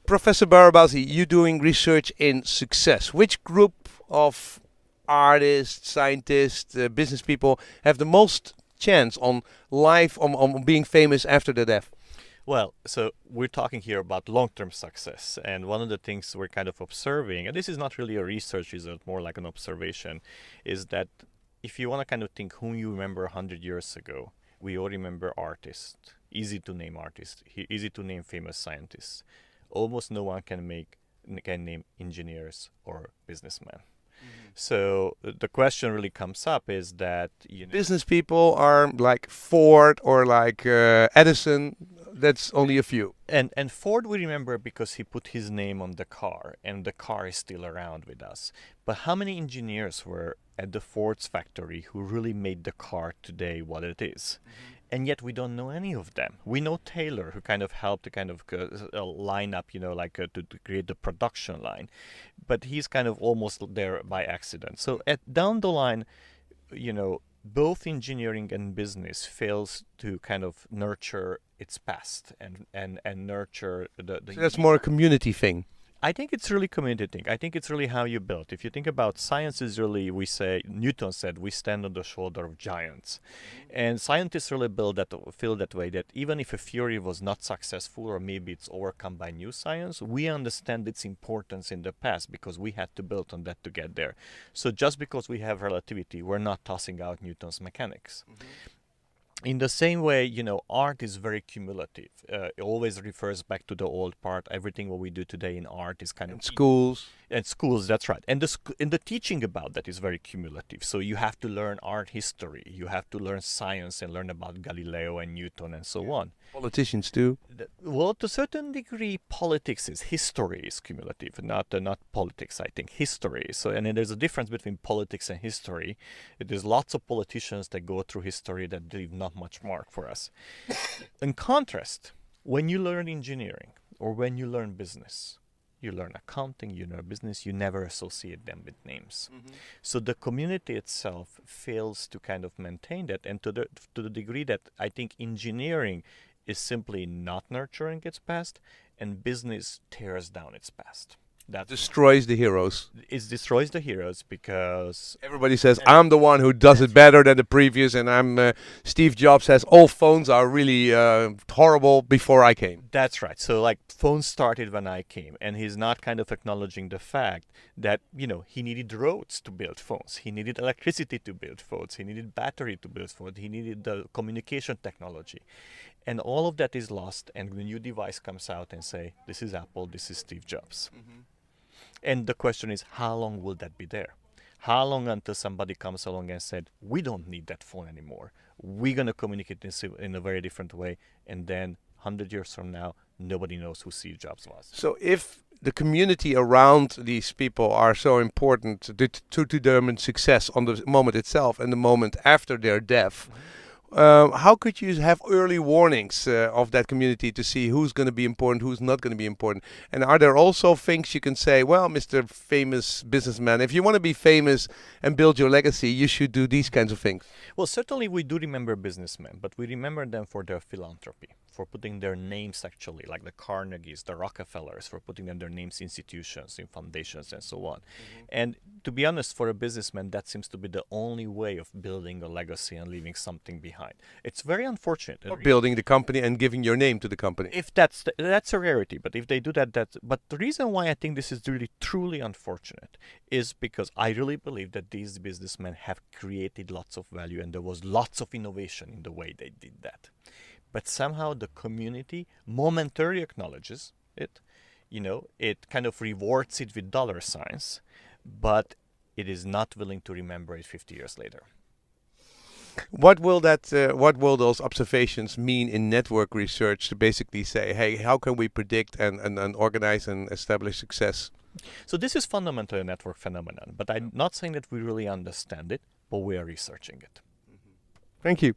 Professor Barabazi, you're doing research in success. Which group of artists, scientists, business people have the most chance on life, on being famous after their death? Well, so we're talking here about long-term success, and one of the things we're kind of observing, and this is not really a research result, more like an observation, is that if you want to kind of think whom you remember 100 years ago, we all remember artists, easy to name artists, easy to name famous scientists. Almost no one can name engineers or businessmen. So the question really comes up is that Business people are like Ford or like Edison. That's only a few. And Ford we remember because he put his name on the car, and the car is still around with us. But how many engineers were at the Ford's factory who really made the car today what it is? And yet we don't know any of them. We know Taylor, who kind of helped to kind of line up, to create the production line, but he's kind of almost there by accident. So down the line, both engineering and business fails to kind of nurture its past and nurture the. So that's more a community thing. I think it's really community thing. I think it's really how you build. If you think about science is really, we say, Newton said, we stand on the shoulder of giants. And scientists really feel that way, that even if a theory was not successful or maybe it's overcome by new science, we understand its importance in the past because we had to build on that to get there. So just because we have relativity, we're not tossing out Newton's mechanics. In the same way, art is very cumulative. It always refers back to the old part. Everything what we do today in art is kind of schools. And schools, that's right. And the teaching about that is very cumulative. So you have to learn art history. You have to learn science and learn about Galileo and Newton and so on. Politicians too. Well, to a certain degree, history is cumulative, not politics. I think history. So, and then there's a difference between politics and history. There's lots of politicians that go through history that leave not much mark for us. In contrast, when you learn engineering or when you learn business, you learn accounting, you learn business, you never associate them with names. So the community itself fails to kind of maintain that, and to the degree that I think engineering is simply not nurturing its past, and business tears down its past. That destroys the heroes. It destroys the heroes because everybody says I'm the one who does it better than the previous, and I'm Steve Jobs says all phones are really horrible before I came. That's right. So like phones started when I came, and he's not kind of acknowledging the fact that he needed roads to build phones, he needed electricity to build phones, he needed battery to build phones, he needed the communication technology, and all of that is lost. And the new device comes out and say, this is Apple, this is Steve Jobs. And the question is, how long will that be there? How long until somebody comes along and said, we don't need that phone anymore. We're going to communicate in a very different way. And then 100 years from now, nobody knows who Steve Jobs was. So if the community around these people are so important to determine success on the moment itself and the moment after their death, how could you have early warnings of that community to see who's going to be important, who's not going to be important? And are there also things you can say, well, Mr. Famous Businessman, if you want to be famous and build your legacy, you should do these kinds of things? Well, certainly we do remember businessmen, but we remember them for their philanthropy, for putting their names actually, like the Carnegies, the Rockefellers, for putting their names in institutions, in foundations, and so on. And to be honest, for a businessman, that seems to be the only way of building a legacy and leaving something behind. It's very unfortunate. Or building the company and giving your name to the company. If that's a rarity, but if they do that, but the reason why I think this is really truly unfortunate is because I really believe that these businessmen have created lots of value, and there was lots of innovation in the way they did that. But somehow the community momentarily acknowledges it, it kind of rewards it with dollar signs, but it is not willing to remember it 50 years later. What will those observations mean in network research to basically say, hey, how can we predict and organize and establish success? So this is fundamentally a network phenomenon, but I'm not saying that we really understand it, but we are researching it. Thank you.